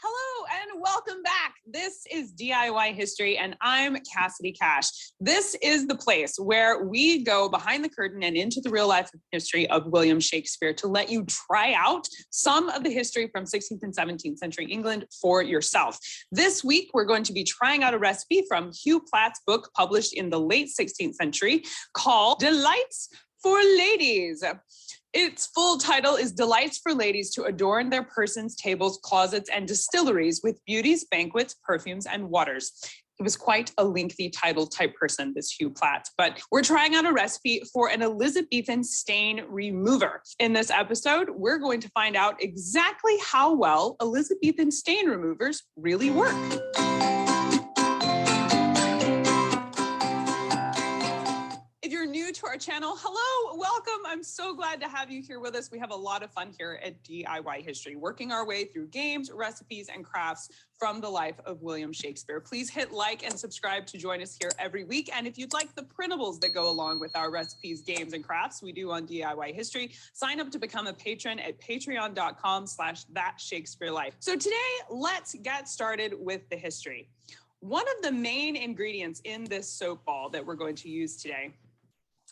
Hello and welcome back. This is DIY History and I'm Cassidy Cash. This is the place where we go behind the curtain and into the real life history of William Shakespeare to let you try out some of the history from 16th and 17th century England for yourself. This week, we're going to be trying out a recipe from Hugh Platt's book published in the late 16th century called Delights for Ladies. Its full title is Delights for Ladies to Adorn Their Persons, Tables, Closets, and Distilleries with Beauties, Banquets, Perfumes, and Waters. He was quite a lengthy title type person, this Hugh Platt, but we're trying out a recipe for an Elizabethan stain remover. In this episode, we're going to find out exactly how well Elizabethan stain removers really work. If you're new to our channel, hello, welcome. I'm so glad to have you here with us. We have a lot of fun here at DIY History, working our way through games, recipes, and crafts from the life of William Shakespeare. Please hit like and subscribe to join us here every week. And if you'd like the printables that go along with our recipes, games, and crafts we do on DIY History, sign up to become a patron at patreon.com/thatshakespearelife. So today, let's get started with the history. One of the main ingredients in this soap ball that we're going to use today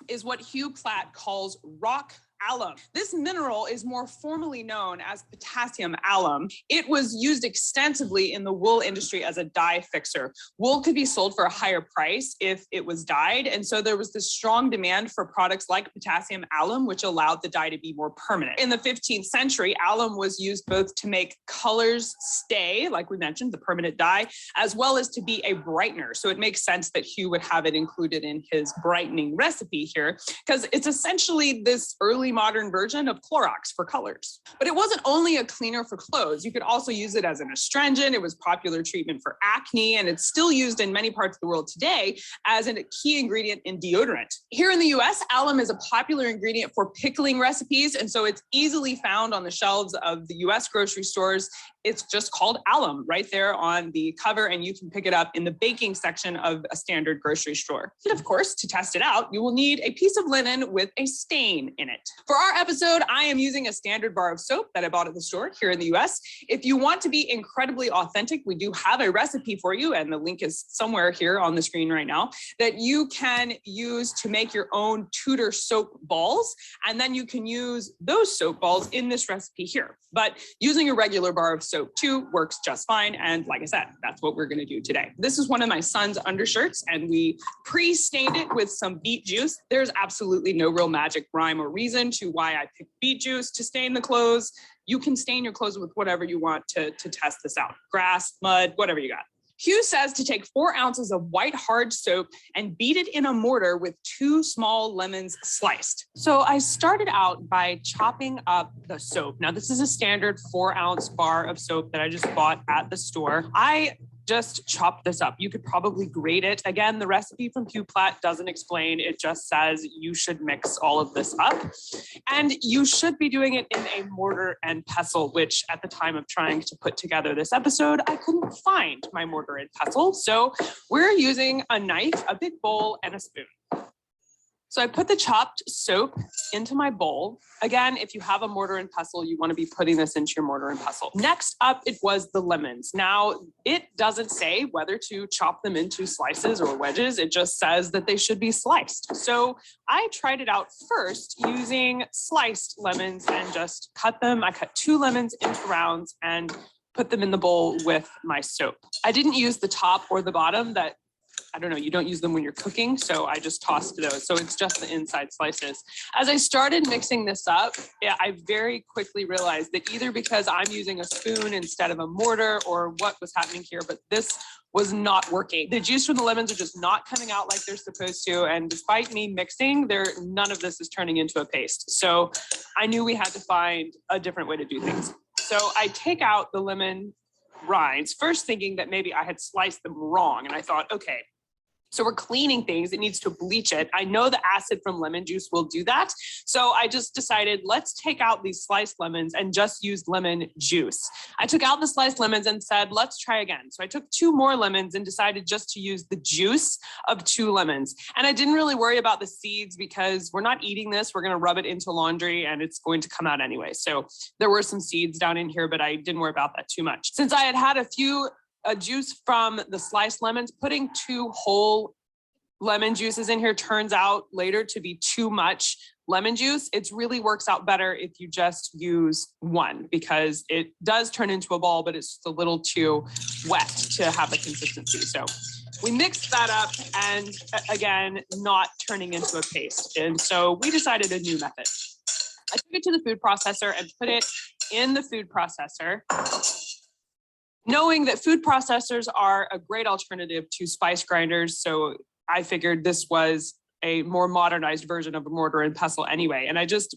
is what Hugh Platt calls rock alum. This mineral is more formally known as potassium alum. It was used extensively in the wool industry as a dye fixer. Wool could be sold for a higher price if it was dyed, and so there was this strong demand for products like potassium alum, which allowed the dye to be more permanent. In the 15th century, alum was used both to make colors stay, like we mentioned, the permanent dye, as well as to be a brightener. So it makes sense that Hugh would have it included in his brightening recipe here, because it's essentially this early modern version of Clorox for colors. But it wasn't only a cleaner for clothes. You could also use it as an astringent. It was popular treatment for acne, and it's still used in many parts of the world today as a key ingredient in deodorant. Here in the US, alum is a popular ingredient for pickling recipes, and so it's easily found on the shelves of the US grocery stores. It's just called alum right there on the cover, and you can pick it up in the baking section of a standard grocery store. And of course, to test it out, you will need a piece of linen with a stain in it. For our episode, I am using a standard bar of soap that I bought at the store here in the US. If you want to be incredibly authentic, we do have a recipe for you, and the link is somewhere here on the screen right now, that you can use to make your own Tudor soap balls, and then you can use those soap balls in this recipe here. But using a regular bar of soap too works just fine, and like I said, that's what we're going to do today. This is one of my son's undershirts, and we pre-stained it with some beet juice. There's absolutely no real magic rhyme or reason to why I picked beet juice to stain the clothes. You can stain your clothes with whatever you want to test this out. Grass, mud, whatever you got. Hugh says to take 4 ounces of white hard soap and beat it in a mortar with 2 small lemons sliced. So I started out by chopping up the soap. Now this is a standard 4-ounce bar of soap that I just bought at the store. I just chopped this up. You could probably grate it. Again, the recipe from Hugh Platt doesn't explain. It just says you should mix all of this up. And you should be doing it in a mortar and pestle, which at the time of trying to put together this episode, I couldn't find my mortar and pestle. So we're using a knife, a big bowl, and a spoon. So I put the chopped soap into my bowl. Again, if you have a mortar and pestle, you want to be putting this into your mortar and pestle. Next up, it was the lemons. Now, it doesn't say whether to chop them into slices or wedges. It just says that they should be sliced. So I tried it out first using sliced lemons and just cut them. I cut 2 lemons into rounds and put them in the bowl with my soap. I didn't use the top or the bottom. I don't know, you don't use them when you're cooking, so I just tossed those. So it's just the inside slices. As I started mixing this up, I very quickly realized that either because I'm using a spoon instead of a mortar or what was happening here, but this was not working. The juice from the lemons are just not coming out like they're supposed to. And despite me mixing, none of this is turning into a paste. So I knew we had to find a different way to do things. So I take out the lemon rinds, first thinking that maybe I had sliced them wrong. And I thought, okay, So we're cleaning things. It needs to bleach it. I know the acid from lemon juice will do that. So I just decided, let's take out these sliced lemons and just use lemon juice. I took out the sliced lemons and said, let's try again. So I took 2 more lemons and decided just to use the juice of 2 lemons. And I didn't really worry about the seeds because we're not eating this. We're going to rub it into laundry and it's going to come out anyway. So there were some seeds down in here, but I didn't worry about that too much. Since I had a juice from the sliced lemons, putting 2 whole lemon juices in here turns out later to be too much lemon juice. It really works out better if you just use 1 because it does turn into a ball, but it's just a little too wet to have the consistency. So we mixed that up and again, not turning into a paste. And so we decided a new method. I took it to the food processor and put it in the food processor, knowing that food processors are a great alternative to spice grinders. So I figured this was a more modernized version of a mortar and pestle anyway. And I just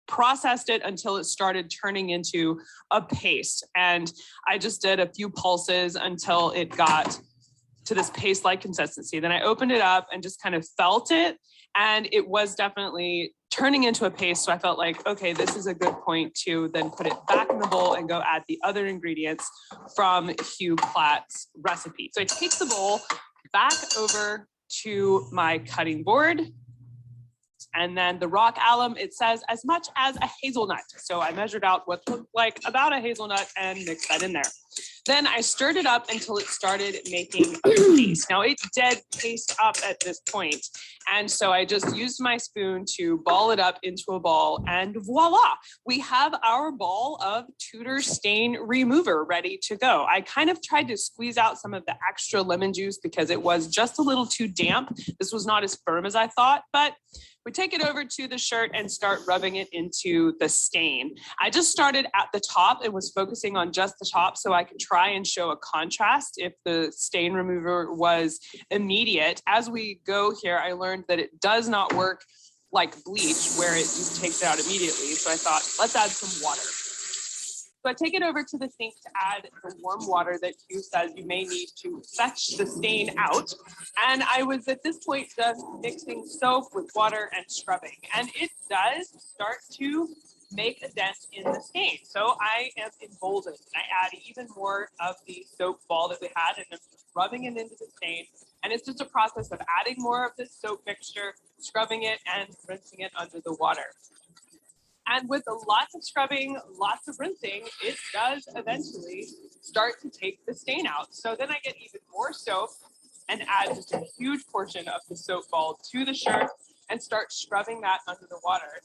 processed it until it started turning into a paste. And I just did a few pulses until it got to this paste-like consistency. Then I opened it up and just kind of felt it. And it was definitely turning into a paste. So I felt like, okay, this is a good point to then put it back in the bowl and go add the other ingredients from Hugh Platt's recipe. So I take the bowl back over to my cutting board. And then the rock alum, it says as much as a hazelnut. So I measured out what looked like about a hazelnut and mixed that in there. Then I stirred it up until it started making a paste. Now it did paste up at this point. And so I just used my spoon to ball it up into a ball and voila, we have our ball of Tudor stain remover ready to go. I kind of tried to squeeze out some of the extra lemon juice because it was just a little too damp. This was not as firm as I thought, but we take it over to the shirt and start rubbing it into the stain. I just started at the top and was focusing on just the top so I could try and show a contrast if the stain remover was immediate. As we go here, I learned that it does not work like bleach where it just takes it out immediately. So I thought, let's add some water. So I take it over to the sink to add the warm water that Hugh says you may need to fetch the stain out. And I was at this point just mixing soap with water and scrubbing. And it does start to make a dent in the stain. So I am emboldened. I add even more of the soap ball that we had and I'm rubbing it into the stain. And it's just a process of adding more of this soap mixture, scrubbing it and rinsing it under the water. And with lots of scrubbing, lots of rinsing, it does eventually start to take the stain out. So then I get even more soap and add just a huge portion of the soap ball to the shirt and start scrubbing that under the water.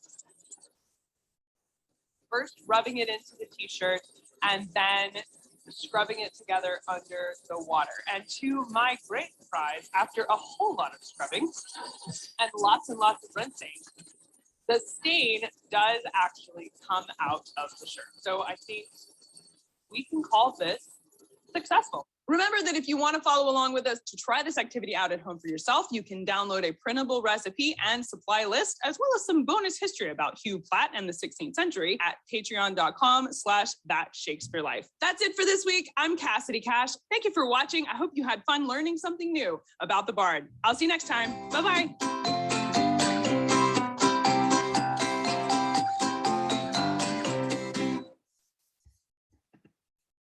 First rubbing it into the t-shirt and then scrubbing it together under the water. And to my great surprise, after a whole lot of scrubbing and lots of rinsing, the stain does actually come out of the shirt. So I think we can call this successful. Remember that if you want to follow along with us to try this activity out at home for yourself, you can download a printable recipe and supply list, as well as some bonus history about Hugh Platt and the 16th century at patreon.com/thatshakespearelife. That's it for this week. I'm Cassidy Cash. Thank you for watching. I hope you had fun learning something new about the Bard. I'll see you next time. Bye-bye.